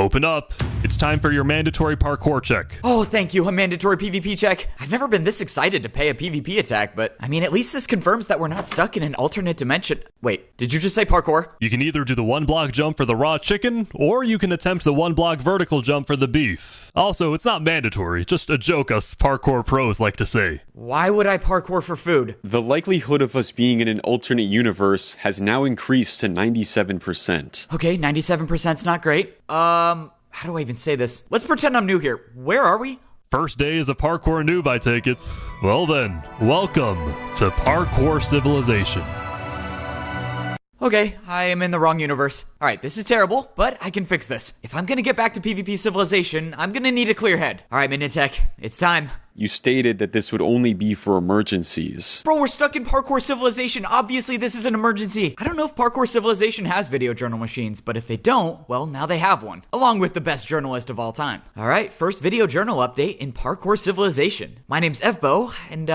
Open up. It's time for your mandatory parkour check. Oh, thank you, a mandatory PvP check. I've never been this excited to pay a PvP attack, but I mean, at least this confirms that we're not stuck in an alternate dimension. Wait, did you just say parkour? You can either do the 1-block jump for the raw chicken, or you can attempt the 1-block vertical jump for the beef. Also, it's not mandatory, just a joke us parkour pros like to say. Why would I parkour for food? The likelihood of us being in an alternate universe has now increased to 97%. Okay, 97%'s not great. How do I even say this? Let's pretend I'm new here. Where are we? First day as a parkour noob, I take it. Well then, welcome to Parkour Civilization. Okay, I am in the wrong universe. Alright, this is terrible, but I can fix this. If I'm gonna get back to PvP Civilization, I'm gonna need a clear head. Alright, Minitech, it's time. You stated that this would only be for emergencies. Bro, we're stuck in Parkour Civilization. Obviously, this is an emergency. I don't know if Parkour Civilization has video journal machines, but if they don't, well, now they have one, along with the best journalist of all time. Alright, first video journal update in Parkour Civilization. My name's Evbo, and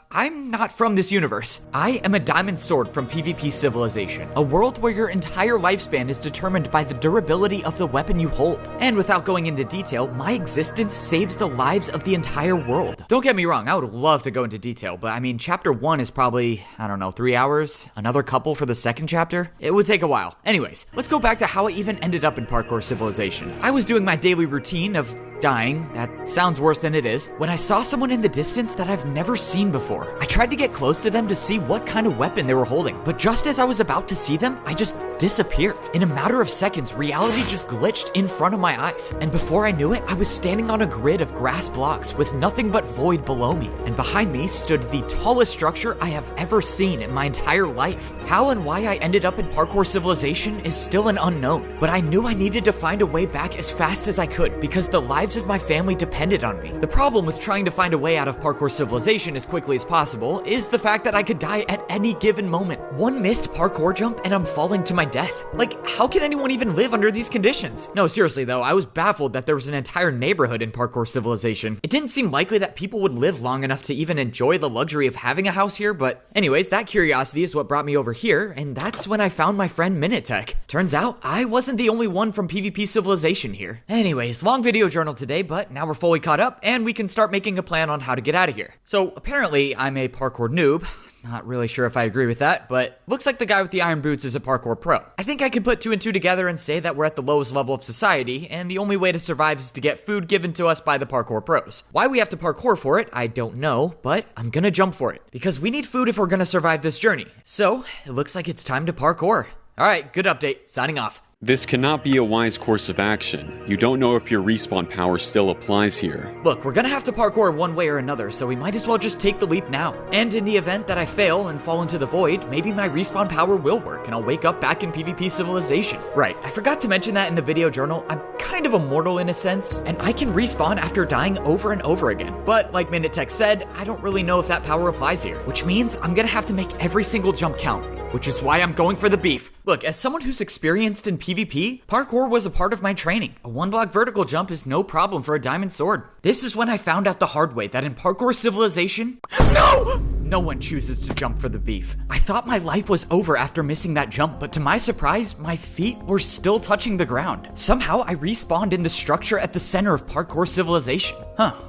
I'm not from this universe. I am a diamond sword from PvP Civilization, a world where your entire lifespan is determined by the durability of the weapon you hold. And without going into detail, my existence saves the lives of the entire world. Don't get me wrong, I would love to go into detail, but I mean, chapter 1 is probably, I don't know, 3 hours? Another couple for the second chapter? It would take a while. Anyways, let's go back to how I even ended up in Parkour Civilization. I was doing my daily routine of dying, that sounds worse than it is, when I saw someone in the distance that I've never seen before. I tried to get close to them to see what kind of weapon they were holding, but just as I was about to see them, I just disappeared. In a matter of seconds, reality just glitched in front of my eyes, and before I knew it, I was standing on a grid of grass blocks with nothing but void below me, and behind me stood the tallest structure I have ever seen in my entire life. How and why I ended up in Parkour Civilization is still an unknown, but I knew I needed to find a way back as fast as I could because the lives of my family depended on me. The problem with trying to find a way out of Parkour Civilization as quickly as possible is the fact that I could die at any given moment. One missed parkour jump and I'm falling to my death. Like, how can anyone even live under these conditions? No, seriously though, I was baffled that there was an entire neighborhood in Parkour Civilization. It didn't seem likely that people would live long enough to even enjoy the luxury of having a house here, but anyways, that curiosity is what brought me over here, and that's when I found my friend Minitech. Turns out, I wasn't the only one from PvP Civilization here. Anyways, long video journal today, but now we're fully caught up, and we can start making a plan on how to get out of here. So, apparently, I'm a parkour noob. Not really sure if I agree with that, but looks like the guy with the iron boots is a parkour pro. I think I can put 2 and 2 together and say that we're at the lowest level of society, and the only way to survive is to get food given to us by the parkour pros. Why we have to parkour for it, I don't know, but I'm gonna jump for it, because we need food if we're gonna survive this journey. So, it looks like it's time to parkour. Alright, good update. Signing off. This cannot be a wise course of action. You don't know if your respawn power still applies here. Look, we're gonna have to parkour one way or another, so we might as well just take the leap now. And in the event that I fail and fall into the void, maybe my respawn power will work and I'll wake up back in PvP Civilization. Right, I forgot to mention that in the video journal, I'm kind of immortal in a sense, and I can respawn after dying over and over again. But like Minitech said, I don't really know if that power applies here, which means I'm gonna have to make every single jump count, which is why I'm going for the beef. Look, as someone who's experienced in PvP, parkour was a part of my training. A 1-block vertical jump is no problem for a diamond sword. This is when I found out the hard way that in Parkour Civilization, no one chooses to jump for the beef. I thought my life was over after missing that jump, but to my surprise, my feet were still touching the ground. Somehow I respawned in the structure at the center of Parkour Civilization.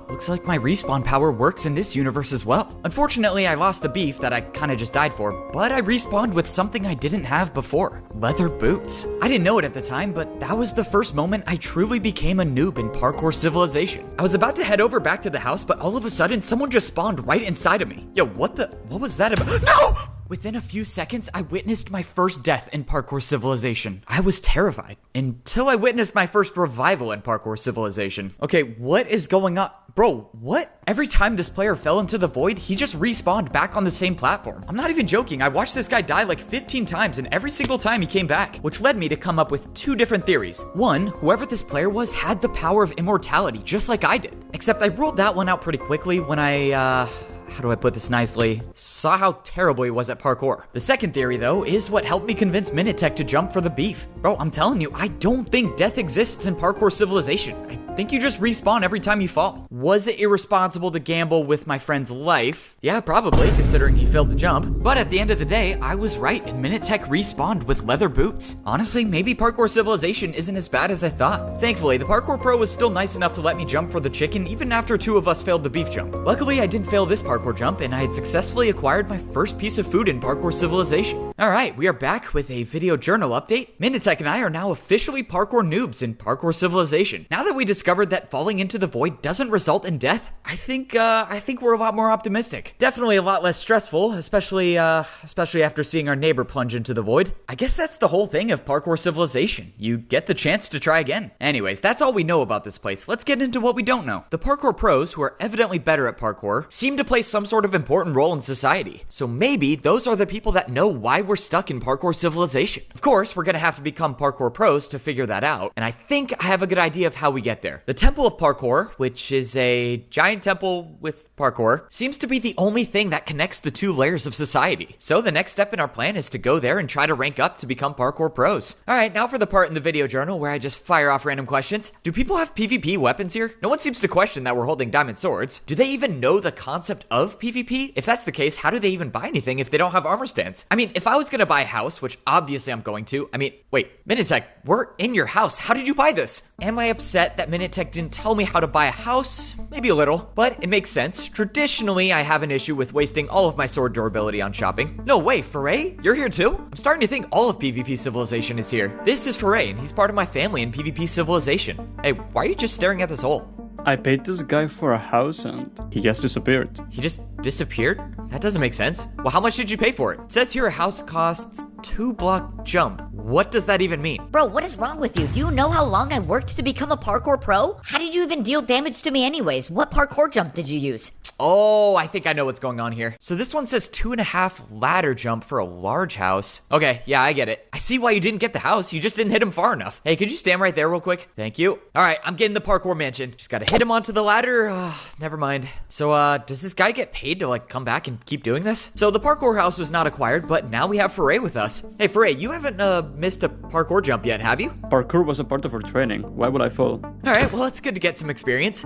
Looks like my respawn power works in this universe as well. Unfortunately, I lost the beef that I kinda just died for, but I respawned with something I didn't have before. Leather boots. I didn't know it at the time, but that was the first moment I truly became a noob in Parkour Civilization. I was about to head over back to the house, but all of a sudden, someone just spawned right inside of me. Yo, what was that about? No! Within a few seconds, I witnessed my first death in Parkour Civilization. I was terrified until I witnessed my first revival in Parkour Civilization. Okay, what is going on? Bro, what? Every time this player fell into the void, he just respawned back on the same platform. I'm not even joking. I watched this guy die like 15 times, and every single time he came back, which led me to come up with 2 different theories. One, whoever this player was had the power of immortality, just like I did. Except I ruled that one out pretty quickly when I, how do I put this nicely? Saw how terrible he was at parkour. The second theory, though, is what helped me convince Minitech to jump for the beef. Bro, I'm telling you, I don't think death exists in Parkour Civilization. I think you just respawn every time you fall. Was it irresponsible to gamble with my friend's life? Yeah, probably, considering he failed to jump. But at the end of the day, I was right, and Minitech respawned with leather boots. Honestly, maybe Parkour Civilization isn't as bad as I thought. Thankfully, the Parkour Pro was still nice enough to let me jump for the chicken even after 2 of us failed the beef jump. Luckily, I didn't fail this parkour jump, and I had successfully acquired my first piece of food in Parkour Civilization. Alright, we are back with a video journal update. Minitech and I are now officially parkour noobs in Parkour Civilization. Now that we discovered that falling into the void doesn't result in death, I think we're a lot more optimistic. Definitely a lot less stressful, especially after seeing our neighbor plunge into the void. I guess that's the whole thing of Parkour Civilization. You get the chance to try again. Anyways, that's all we know about this place. Let's get into what we don't know. The parkour pros, who are evidently better at parkour, seem to play some sort of important role in society. So maybe those are the people that know why we're stuck in Parkour Civilization. Of course, we're gonna have to become parkour pros to figure that out, and I think I have a good idea of how we get there. The Temple of Parkour, which is a giant temple with parkour, seems to be the only thing that connects the 2 layers of society. So the next step in our plan is to go there and try to rank up to become parkour pros. Alright, now for the part in the video journal where I just fire off random questions. Do people have PvP weapons here? No one seems to question that we're holding diamond swords. Do they even know the concept of PvP? If that's the case, how do they even buy anything if they don't have armor stands? I mean, if I was gonna buy a house, which obviously I'm going to, wait, Minitech, we're in your house. How did you buy this? Am I upset that Minitech didn't tell me how to buy a house? Maybe a little, but it makes sense. Traditionally, I have an issue with wasting all of my sword durability on shopping. No way, Foray, you're here too? I'm starting to think all of PvP Civilization is here. This is Foray, and he's part of my family in PvP Civilization. Hey, why are you just staring at this hole? I paid this guy for a house and he just disappeared. He just disappeared? That doesn't make sense. Well, how much did you pay for it? It says here a house costs 2 block jump. What does that even mean? Bro, what is wrong with you? Do you know how long I worked to become a parkour pro? How did you even deal damage to me anyways? What parkour jump did you use? Oh, I think I know what's going on here. So this one says 2.5 ladder jump for a large house. Okay, yeah, I get it. I see why you didn't get the house. You just didn't hit him far enough. Hey, could you stand right there real quick? Thank you. All right, I'm getting the parkour mansion. Just gotta hit him onto the ladder. Never mind. So, does this guy get paid to, come back and keep doing this? So the parkour house was not acquired, but now we have Foray with us. Hey, Foray, you haven't, missed a parkour jump yet, have you? Parkour was a part of our training. Why would I fall? All right, well, it's good to get some experience.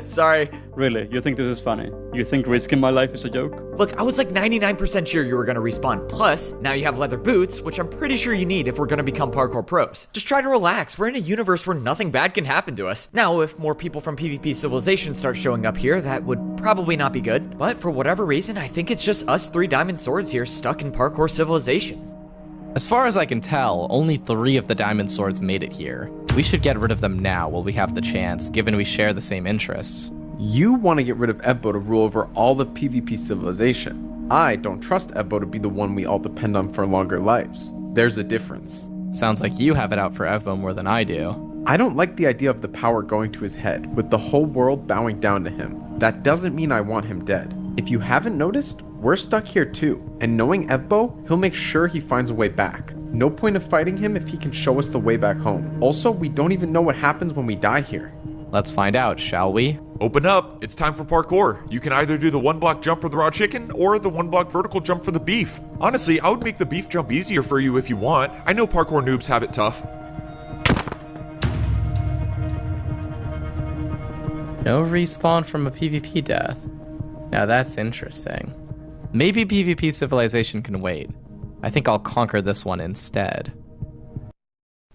Sorry. Really? You think this is funny? You think risking my life is a joke? Look, I was like 99% sure you were gonna respawn. Plus, now you have leather boots, which I'm pretty sure you need if we're gonna become parkour pros. Just try to relax. We're in a universe where nothing bad can happen to us. Now, if more people from PvP Civilization start showing up here, that would probably not be good. But for whatever reason, I think it's just us 3 diamond swords here stuck in Parkour Civilization. As far as I can tell, only 3 of the diamond swords made it here. We should get rid of them now while we have the chance, given we share the same interests. You want to get rid of Evbo to rule over all the PvP Civilization. I don't trust Evbo to be the one we all depend on for longer lives. There's a difference. Sounds like you have it out for Evbo more than I do. I don't like the idea of the power going to his head, with the whole world bowing down to him. That doesn't mean I want him dead. If you haven't noticed, we're stuck here too, and knowing Evbo, he'll make sure he finds a way back. No point of fighting him if he can show us the way back home. Also, we don't even know what happens when we die here. Let's find out, shall we? Open up, it's time for parkour. You can either do the 1 block jump for the raw chicken or the 1 block vertical jump for the beef. Honestly, I would make the beef jump easier for you if you want. I know parkour noobs have it tough. No respawn from a PvP death. Now that's interesting. Maybe PvP Civilization can wait. I think I'll conquer this one instead.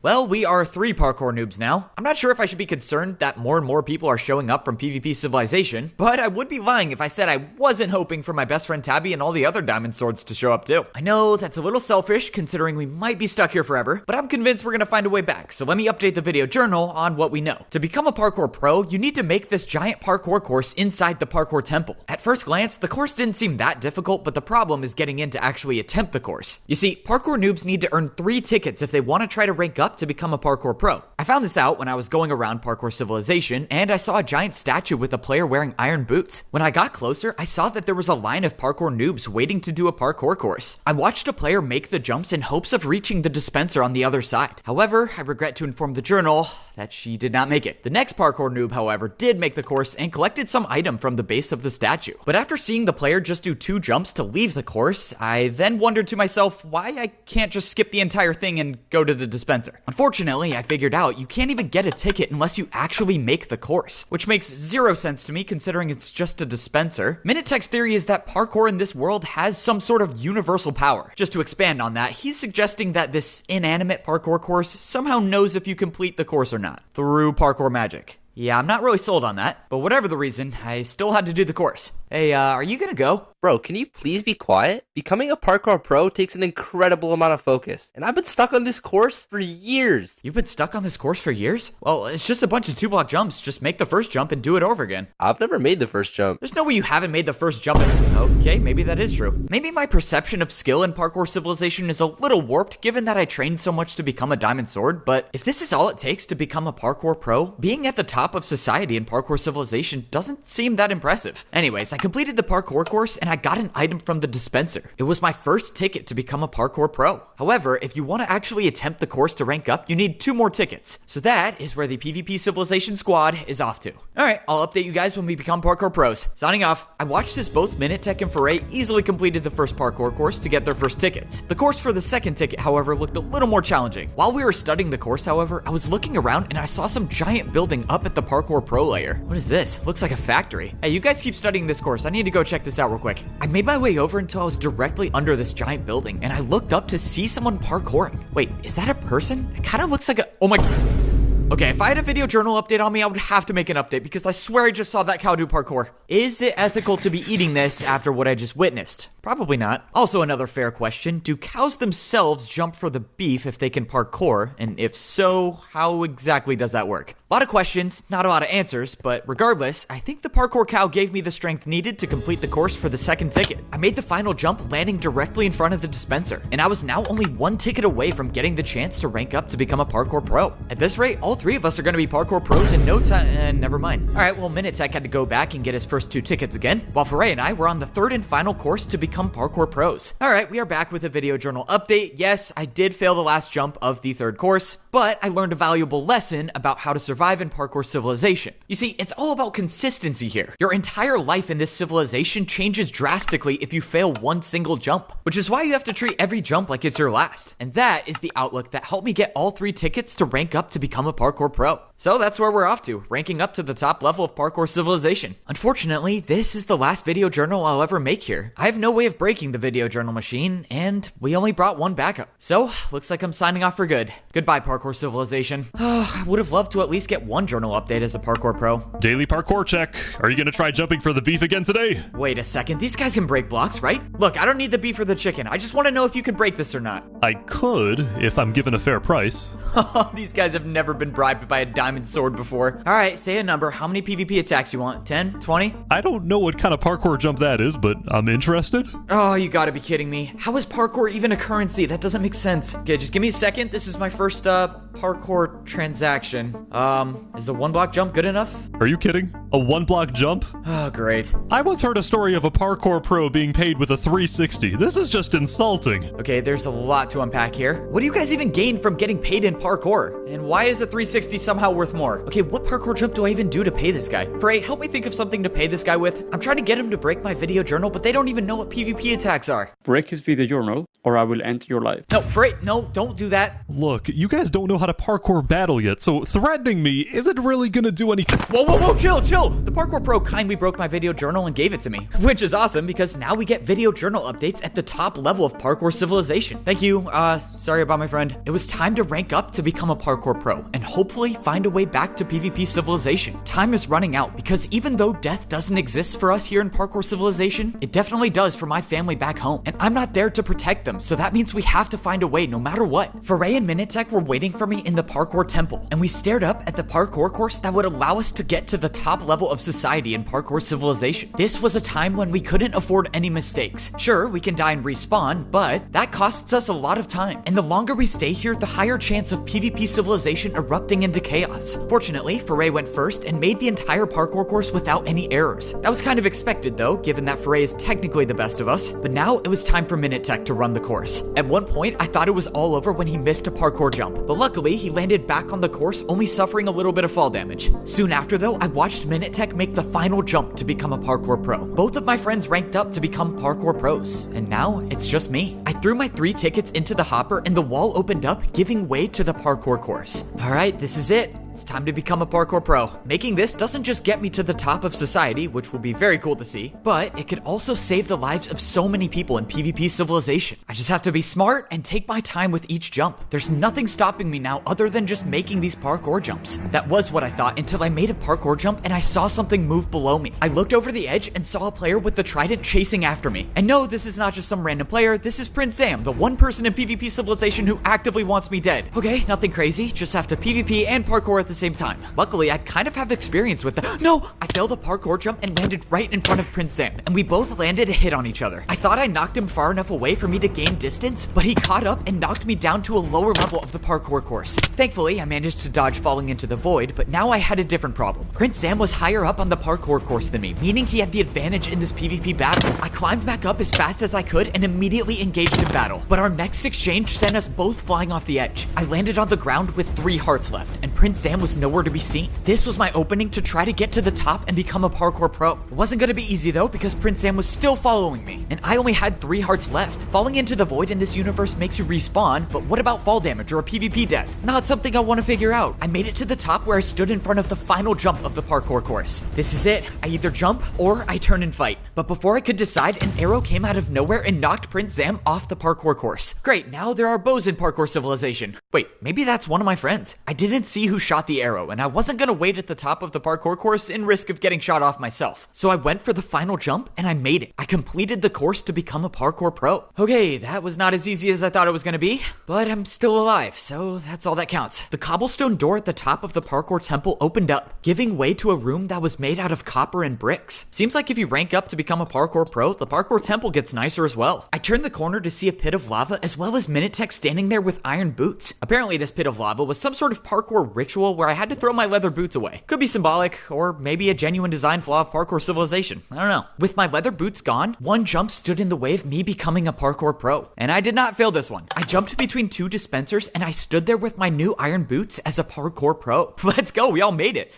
Well, we are 3 parkour noobs now. I'm not sure if I should be concerned that more and more people are showing up from PvP Civilization, but I would be lying if I said I wasn't hoping for my best friend Tabby and all the other diamond swords to show up too. I know that's a little selfish considering we might be stuck here forever, but I'm convinced we're gonna find a way back, so let me update the video journal on what we know. To become a parkour pro, you need to make this giant parkour course inside the parkour temple. At first glance, the course didn't seem that difficult, but the problem is getting in to actually attempt the course. You see, parkour noobs need to earn 3 tickets if they want to try to rank up to become a parkour pro. I found this out when I was going around Parkour Civilization, and I saw a giant statue with a player wearing iron boots. When I got closer, I saw that there was a line of parkour noobs waiting to do a parkour course. I watched a player make the jumps in hopes of reaching the dispenser on the other side. However, I regret to inform the journal, that she did not make it. The next parkour noob, however, did make the course and collected some item from the base of the statue. But after seeing the player just do 2 jumps to leave the course, I then wondered to myself why I can't just skip the entire thing and go to the dispenser. Unfortunately, I figured out you can't even get a ticket unless you actually make the course, which makes 0 sense to me considering it's just a dispenser. Minutech's theory is that parkour in this world has some sort of universal power. Just to expand on that, he's suggesting that this inanimate parkour course somehow knows if you complete the course or not, through parkour magic. Yeah, I'm not really sold on that, but whatever the reason, I still had to do the course. Hey, are you gonna go? Bro, can you please be quiet? Becoming a parkour pro takes an incredible amount of focus, and I've been stuck on this course for years. You've been stuck on this course for years? Well, it's just a bunch of 2-block jumps. Just make the first jump and do it over again. I've never made the first jump. There's no way you haven't made the first jump. Okay, maybe that is true. Maybe my perception of skill in Parkour Civilization is a little warped given that I trained so much to become a diamond sword, but if this is all it takes to become a parkour pro, being at the top of society in Parkour Civilization doesn't seem that impressive. Anyways, I completed the parkour course and I got an item from the dispenser. It was my first ticket to become a parkour pro. However, if you want to actually attempt the course to rank up, you need 2 more tickets. So that is where the PvP Civilization squad is off to. Alright, I'll update you guys when we become parkour pros. Signing off. I watched as both Minutech and Foray easily completed the first parkour course to get their first tickets. The course for the second ticket, however, looked a little more challenging. While we were studying the course, however, I was looking around and I saw some giant building up at the parkour pro layer. What is this? Looks like a factory. Hey, you guys keep studying this course. I need to go check this out real quick. I made my way over until I was directly under this giant building and I looked up to see someone parkouring. Wait, is that a person? It kind of looks like a... Oh my... Okay, if I had a video journal update on me, I would have to make an update because I swear I just saw that cow do parkour. Is it ethical to be eating this after what I just witnessed? Probably not. Also, another fair question, do cows themselves jump for the beef if they can parkour? And if so, how exactly does that work? A lot of questions, not a lot of answers, but regardless, I think the parkour cow gave me the strength needed to complete the course for the second ticket. I made the final jump landing directly in front of the dispenser, and I was now only 1 ticket away from getting the chance to rank up to become a parkour pro. At this rate, all 3 of us are going to be parkour pros in no time. Never mind. Alright, well, Minutech had to go back and get his first 2 tickets again, while Foray and I were on the 3rd and final course to become parkour pros. Alright, we are back with a video journal update. Yes, I did fail the last jump of the 3rd course, but I learned a valuable lesson about how to survive in Parkour Civilization. You see, it's all about consistency here. Your entire life in this civilization changes drastically if you fail 1 single jump, which is why you have to treat every jump like it's your last. And that is the outlook that helped me get all 3 tickets to rank up to become a parkour pro. So that's where we're off to, ranking up to the top level of Parkour Civilization. Unfortunately, this is the last video journal I'll ever make here. I have no way of breaking the video journal machine, and we only brought 1 backup. So, looks like I'm signing off for good. Goodbye, Parkour Civilization. I would have loved to at least get 1 journal update as a parkour pro. Daily parkour check. Are you gonna try jumping for the beef again today? Wait a second, these guys can break blocks, right? Look, I don't need the beef or the chicken. I just want to know if you can break this or not. I could, if I'm given a fair price. These guys have never been bribed by a diamond sword before. Alright, say a number. How many PvP attacks you want? 10? 20? I don't know what kind of parkour jump that is, but I'm interested. Oh, you gotta be kidding me. How is parkour even a currency? That doesn't make sense. Okay, just give me a second. This is my first, parkour transaction. Is a 1-block jump good enough? Are you kidding? A 1-block jump? Oh, great. I once heard a story of a parkour pro being paid with a 360. This is just insulting. Okay, there's a lot to unpack here. What do you guys even gain from getting paid in parkour? And why is a 360 somehow worth more? Okay, what parkour jump do I even do to pay this guy? Foray, help me think of something to pay this guy with. I'm trying to get him to break my video journal, but they don't even know what PvP attacks are. Break his video journal, or I will end your life. No, Foray, no, don't do that. Look, you guys don't know how to parkour battle yet, so threatening me isn't really gonna do anything. Whoa, chill. The parkour pro kindly broke my video journal and gave it to me, which is awesome because now we get video journal updates at the top level of Parkour Civilization. Thank you. Sorry about my friend. It was time to rank up to become a parkour pro and hopefully find a way back to PvP Civilization. Time is running out because even though death doesn't exist for us here in Parkour Civilization, it definitely does for my family back home. And I'm not there to protect them, so that means we have to find a way no matter what. Foray and Minutech were waiting for me in the parkour temple, and we stared up at the parkour course that would allow us to get to the top level of society in Parkour Civilization. This was a time when we couldn't afford any mistakes. Sure, we can die and respawn, but that costs us a lot of time. And the longer we stay here, the higher chance of PvP Civilization erupting into chaos. Fortunately, Foray went first and made the entire parkour course without any errors. That was kind of expected though, given that Foray is technically the best of us. But now it was time for Minutech to run the course. At one point, I thought it was all over when he missed a parkour jump, but luckily he landed back on the course, only suffering a little bit of fall damage. Soon after though, I watched Minutech make the final jump to become a parkour pro. Both of my friends ranked up to become parkour pros, and now it's just me. I threw my 3 tickets into the hopper and the wall opened up, giving way to the parkour course. Alright, this is it. It's time to become a parkour pro. Making this doesn't just get me to the top of society, which will be very cool to see, but it could also save the lives of so many people in PvP Civilization. I just have to be smart and take my time with each jump. There's nothing stopping me now other than just making these parkour jumps. That was what I thought until I made a parkour jump and I saw something move below me. I looked over the edge and saw a player with the trident chasing after me. And no, this is not just some random player, this is Prince Sam, the one person in PvP Civilization who actively wants me dead. Okay, nothing crazy, just have to PvP and parkour at the same time. Luckily, I kind of have experience with that. No! I failed a parkour jump and landed right in front of Prince Sam, and we both landed a hit on each other. I thought I knocked him far enough away for me to gain distance, but he caught up and knocked me down to a lower level of the parkour course. Thankfully, I managed to dodge falling into the void, but now I had a different problem. Prince Sam was higher up on the parkour course than me, meaning he had the advantage in this PvP battle. I climbed back up as fast as I could and immediately engaged in battle, but our next exchange sent us both flying off the edge. I landed on the ground with 3 hearts left, and Prince Sam was nowhere to be seen. This was my opening to try to get to the top and become a parkour pro. It wasn't going to be easy though, because Prince Sam was still following me, and I only had 3 hearts left. Falling into the void in this universe makes you respawn, but what about fall damage or a PvP death? Not something I want to figure out. I made it to the top where I stood in front of the final jump of the parkour course. This is it. I either jump or I turn and fight. But before I could decide, an arrow came out of nowhere and knocked Prince Sam off the parkour course. Great, now there are bows in parkour civilization. Wait, maybe that's one of my friends. I didn't see who shot the arrow, and I wasn't gonna wait at the top of the parkour course in risk of getting shot off myself. So I went for the final jump and I made it. I completed the course to become a parkour pro. Okay, that was not as easy as I thought it was gonna be, but I'm still alive, so that's all that counts. The cobblestone door at the top of the parkour temple opened up, giving way to a room that was made out of copper and bricks. Seems like if you rank up to become a parkour pro, the parkour temple gets nicer as well. I turned the corner to see a pit of lava as well as Minutech standing there with iron boots. Apparently this pit of lava was some sort of parkour ritual where I had to throw my leather boots away. Could be symbolic, or maybe a genuine design flaw of parkour civilization. I don't know. With my leather boots gone, one jump stood in the way of me becoming a parkour pro. And I did not fail this one. I jumped between 2 dispensers and I stood there with my new iron boots as a parkour pro. Let's go, we all made it.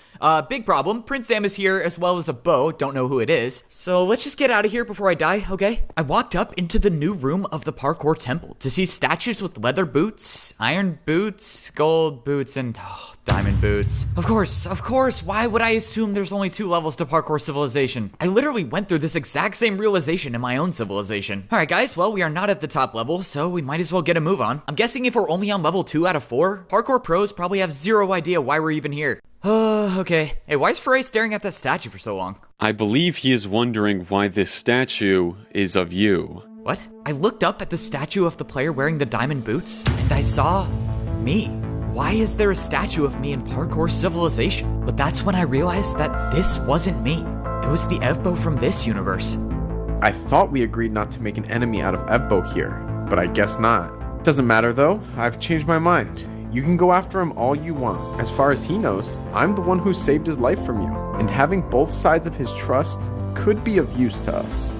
Big problem, Prince Sam is here as well as a bow, don't know who it is. So let's just get out of here before I die, okay? I walked up into the new room of the parkour temple to see statues with leather boots, iron boots, gold boots, and diamond boots. Of course, why would I assume there's only 2 levels to parkour civilization? I literally went through this exact same realization in my own civilization. Alright guys, well we are not at the top level, so we might as well get a move on. I'm guessing if we're only on level 2 out of 4, parkour pros probably have 0 idea why we're even here. Okay. Hey, why is Foray staring at that statue for so long? I believe he is wondering why this statue is of you. What? I looked up at the statue of the player wearing the diamond boots, and I saw me. Why is there a statue of me in parkour civilization? But that's when I realized that this wasn't me. It was the Evbo from this universe. I thought we agreed not to make an enemy out of Evbo here, but I guess not. Doesn't matter though, I've changed my mind. You can go after him all you want. As far as he knows, I'm the one who saved his life from you, and having both sides of his trust could be of use to us.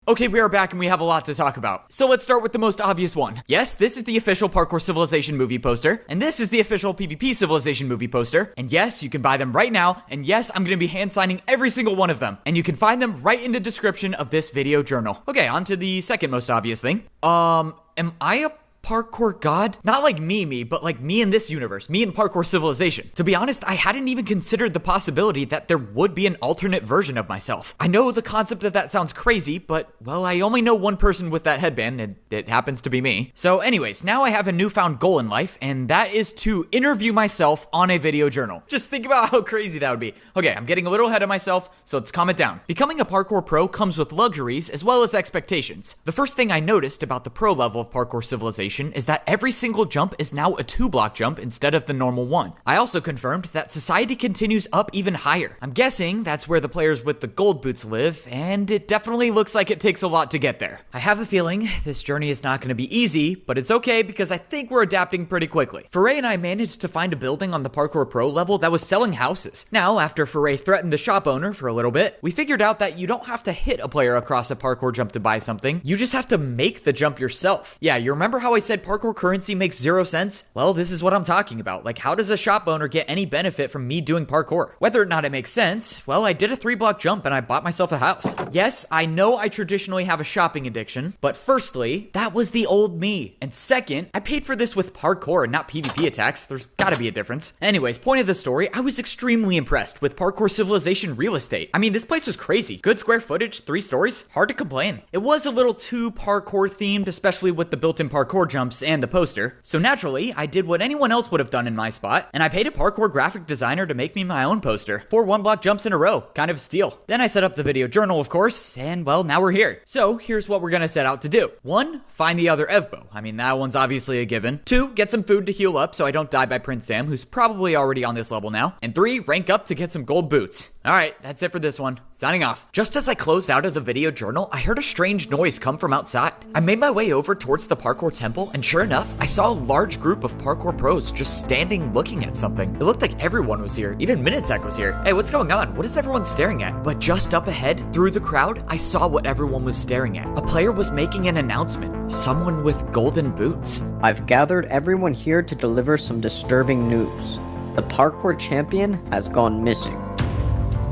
Okay, we are back and we have a lot to talk about. So let's start with the most obvious one. Yes, this is the official Parkour Civilization movie poster, and this is the official PvP Civilization movie poster, and yes, you can buy them right now, and yes, I'm gonna be hand signing every single one of them, and you can find them right in the description of this video journal. Okay, on to the second most obvious thing. Am I a parkour god? Not like me, but like me in this universe, me in parkour civilization. To be honest, I hadn't even considered the possibility that there would be an alternate version of myself. I know the concept of that sounds crazy, but well, I only know one person with that headband, and it happens to be me. So anyways, now I have a newfound goal in life, and that is to interview myself on a video journal. Just think about how crazy that would be. Okay, I'm getting a little ahead of myself, so let's calm it down. Becoming a parkour pro comes with luxuries as well as expectations. The first thing I noticed about the pro level of parkour civilization is that every single jump is now a 2-block jump instead of the normal one. I also confirmed that society continues up even higher. I'm guessing that's where the players with the gold boots live, and it definitely looks like it takes a lot to get there. I have a feeling this journey is not going to be easy, but it's okay because I think we're adapting pretty quickly. Foray and I managed to find a building on the parkour pro level that was selling houses. Now, after Foray threatened the shop owner for a little bit, we figured out that you don't have to hit a player across a parkour jump to buy something. You just have to make the jump yourself. Yeah, you remember how I said parkour currency makes 0 sense? Well, this is what I'm talking about. Like, how does a shop owner get any benefit from me doing parkour? Whether or not it makes sense, well, I did a 3-block jump and I bought myself a house. Yes, I know I traditionally have a shopping addiction, but firstly, that was the old me. And second, I paid for this with parkour and not PvP attacks. There's gotta be a difference. Anyways, point of the story, I was extremely impressed with Parkour Civilization real estate. I mean, this place was crazy. Good square footage, 3 stories, hard to complain. It was a little too parkour themed, especially with the built-in parkour jumps and the poster. So naturally, I did what anyone else would have done in my spot, and I paid a parkour graphic designer to make me my own poster. 4 1-block jumps in a row, kind of a steal. Then I set up the video journal, of course, and well, now we're here. So here's what we're gonna set out to do. 1, find the other Evbo. I mean, that one's obviously a given. 2, get some food to heal up so I don't die by Prince Sam, who's probably already on this level now. And 3, rank up to get some gold boots. Alright, that's it for this one. Signing off. Just as I closed out of the video journal, I heard a strange noise come from outside. I made my way over towards the parkour temple, and sure enough, I saw a large group of parkour pros just standing looking at something. It looked like everyone was here. Even Minitech was here. Hey, what's going on? What is everyone staring at? But just up ahead, through the crowd, I saw what everyone was staring at. A player was making an announcement. Someone with golden boots. I've gathered everyone here to deliver some disturbing news. The parkour champion has gone missing.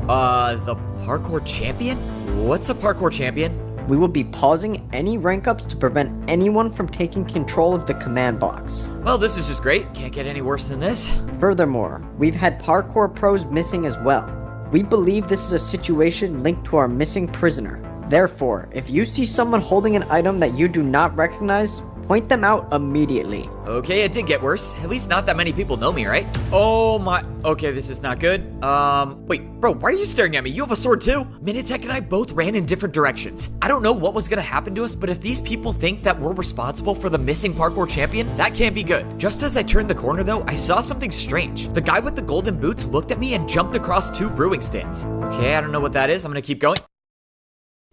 The parkour champion? What's a parkour champion? We will be pausing any rank ups to prevent anyone from taking control of the command box. Well, this is just great. Can't get any worse than this. Furthermore, we've had parkour pros missing as well. We believe this is a situation linked to our missing prisoner. Therefore, if you see someone holding an item that you do not recognize, point them out immediately. Okay, it did get worse. At least not that many people know me, right? Oh my... Okay, this is not good. Wait, bro, why are you staring at me? You have a sword too? Minitech and I both ran in different directions. I don't know what was gonna happen to us, but if these people think that we're responsible for the missing parkour champion, that can't be good. Just as I turned the corner though, I saw something strange. The guy with the golden boots looked at me and jumped across 2 brewing stands. Okay, I don't know what that is. I'm gonna keep going.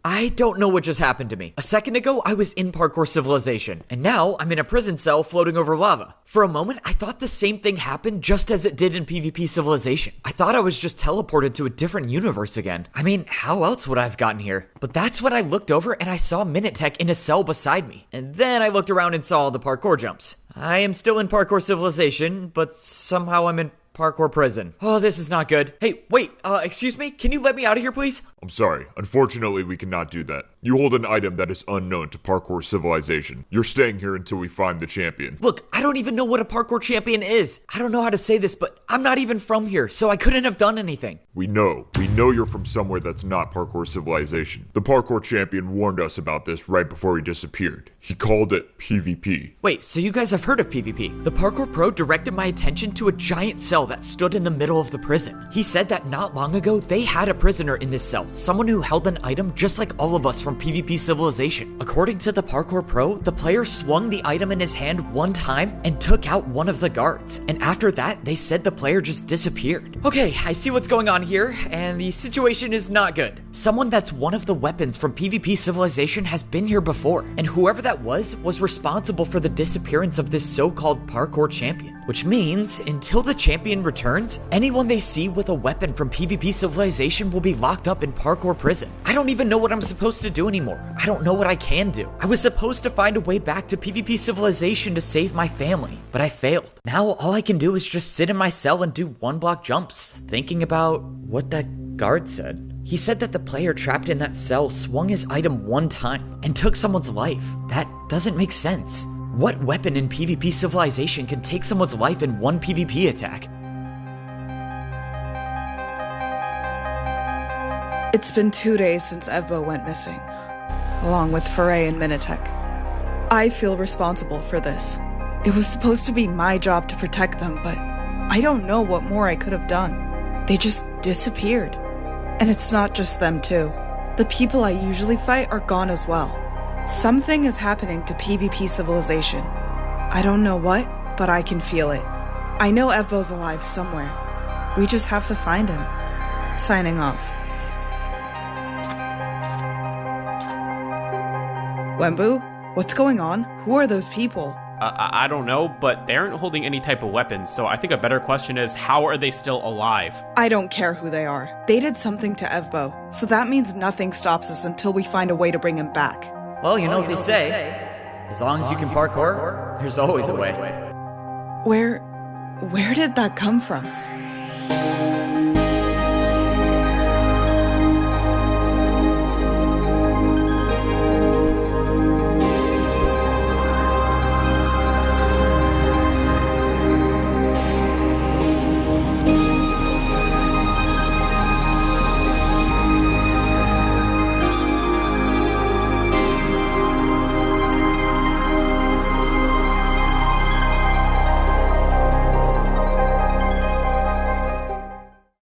I don't know what just happened to me. A second ago, I was in Parkour Civilization, and now I'm in a prison cell floating over lava. For a moment, I thought the same thing happened just as it did in PvP Civilization. I thought I was just teleported to a different universe again. I mean, how else would I have gotten here? But that's when I looked over and I saw Minitech in a cell beside me. And then I looked around and saw all the parkour jumps. I am still in Parkour Civilization, but somehow I'm in parkour prison. Oh, this is not good. Hey, wait, excuse me? Can you let me out of here, please? I'm sorry. Unfortunately, we cannot do that. You hold an item that is unknown to Parkour Civilization. You're staying here until we find the champion. Look, I don't even know what a parkour champion is. I don't know how to say this, but I'm not even from here, so I couldn't have done anything. We know you're from somewhere that's not Parkour Civilization. The parkour champion warned us about this right before he disappeared. He called it PvP. Wait, so you guys have heard of PvP? The parkour pro directed my attention to a giant cell that stood in the middle of the prison. He said that not long ago, they had a prisoner in this cell, someone who held an item just like all of us from PvP Civilization. According to the parkour pro, the player swung the item in his hand one time and took out one of the guards. And after that, they said the player just disappeared. Okay, I see what's going on here, and the situation is not good. Someone that's one of the weapons from PvP Civilization has been here before, and whoever that was responsible for the disappearance of this so-called parkour champion. Which means, until the champion returns, anyone they see with a weapon from PvP Civilization will be locked up in parkour prison. I don't even know what I'm supposed to do anymore. I don't know what I can do. I was supposed to find a way back to PvP Civilization to save my family, but I failed. Now all I can do is just sit in my cell and do 1-block jumps, thinking about what that guard said. He said that the player trapped in that cell swung his item one time and took someone's life. That doesn't make sense. What weapon in PvP Civilization can take someone's life in one PvP attack? It's been 2 days since Evbo went missing, along with Foray and Minitech. I feel responsible for this. It was supposed to be my job to protect them, but I don't know what more I could have done. They just disappeared. And it's not just them too. The people I usually fight are gone as well. Something is happening to PvP Civilization. I don't know what, but I can feel it. I know Evbo's alive somewhere. We just have to find him. Signing off. Wembu, what's going on? Who are those people? I don't know, but they aren't holding any type of weapons, so I think a better question is, how are they still alive? I don't care who they are. They did something to Evbo, so that means nothing stops us until we find a way to bring him back. Well, you know what they say. As long as you can parkour, there's always a way. Where did that come from?